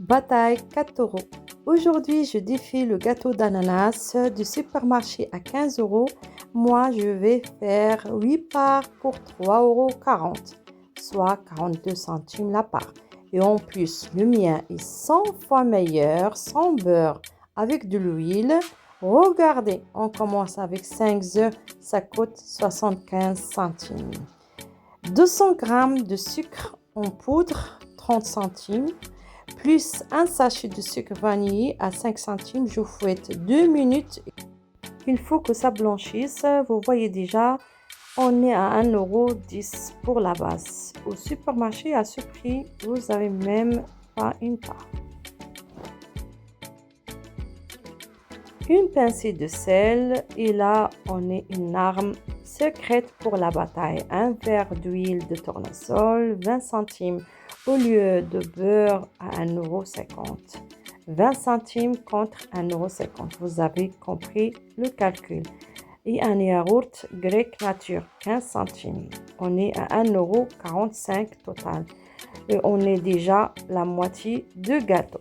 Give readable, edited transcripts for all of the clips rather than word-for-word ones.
Bataille 4 euros. Aujourd'hui, je défie le gâteau d'ananas du supermarché à 15 euros. Moi, je vais faire 8 parts pour 3,40 euros, soit 42 centimes la part. Et en plus, le mien est 100 fois meilleur, sans beurre, avec de l'huile. Regardez, on commence avec 5 œufs, ça coûte 75 centimes. 200 g de sucre en poudre, 30 centimes. Plus un sachet de sucre vanillé à 5 centimes. Je fouette 2 minutes. Il faut que ça blanchisse. Vous voyez déjà, on est à 1,10 € pour la base. Au supermarché, à ce prix, vous n'avez même pas une part. Une pincée de sel et là, on est une arme secrète pour la bataille. Un verre d'huile de tournesol, 20 centimes au lieu de beurre à 1,50 €. 20 centimes contre 1,50 €. Vous avez compris le calcul. Et un yaourt grec nature, 15 centimes. On est à 1,45 € total. Et on est déjà la moitié de gâteau.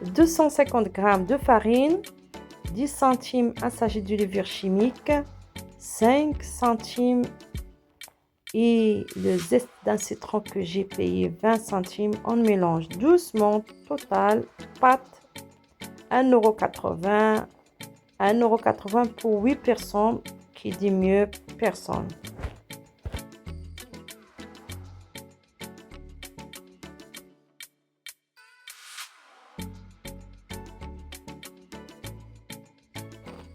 « 250 g de farine, 10 centimes un sachet de levure chimique, 5 centimes et le zeste d'un citron que j'ai payé 20 centimes. On mélange doucement. Total, pâte, 1,80 €. 1,80 € pour 8 personnes, qui dit mieux personne.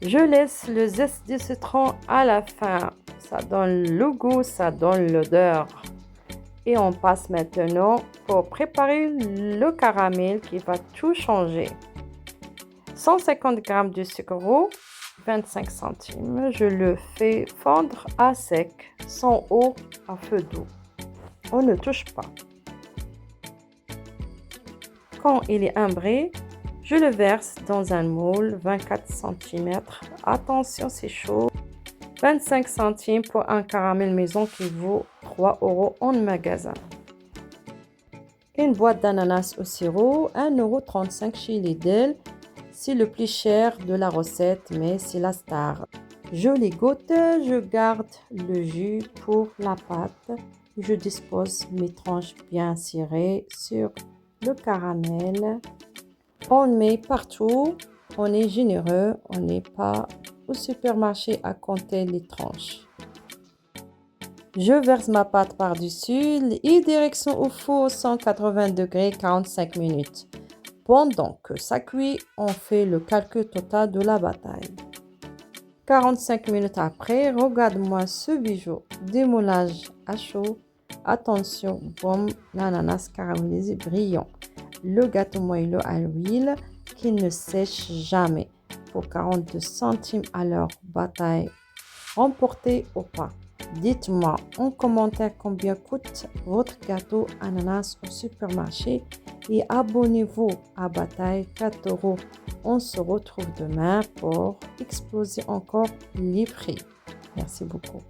Je laisse le zeste de citron à la fin. Ça donne le goût, ça donne l'odeur. Et on passe maintenant pour préparer le caramel qui va tout changer. 150 g de sucre roux, 25 centimes. Je le fais fondre à sec, sans eau, à feu doux. On ne touche pas. Quand il est imbré, je le verse dans un moule 24 cm. Attention, c'est chaud. 25 centimes pour un caramel maison qui vaut 3 € en magasin. Une boîte d'ananas au sirop, 1,35 € chez Lidl. C'est le plus cher de la recette, mais c'est la star. Je l'égoutte, je garde le jus pour la pâte. Je dispose mes tranches bien serrées sur le caramel. On met partout, on est généreux, on n'est pas au supermarché à compter les tranches. Je verse ma pâte par-dessus et direction au four 180 degrés 45 minutes. Pendant que ça cuit, on fait le calcul total de la bataille. 45 minutes après, regarde-moi ce bijou. Démoulage à chaud. Attention, boum, l'ananas caramélisé brillant. Le gâteau moelleux à l'huile qui ne sèche jamais. Pour 42 centimes à l'heure, bataille remportée ou pas. Dites-moi en commentaire combien coûte votre gâteau ananas au supermarché et abonnez-vous à Bataille 4 €. On se retrouve demain pour exploser encore les prix. Merci beaucoup.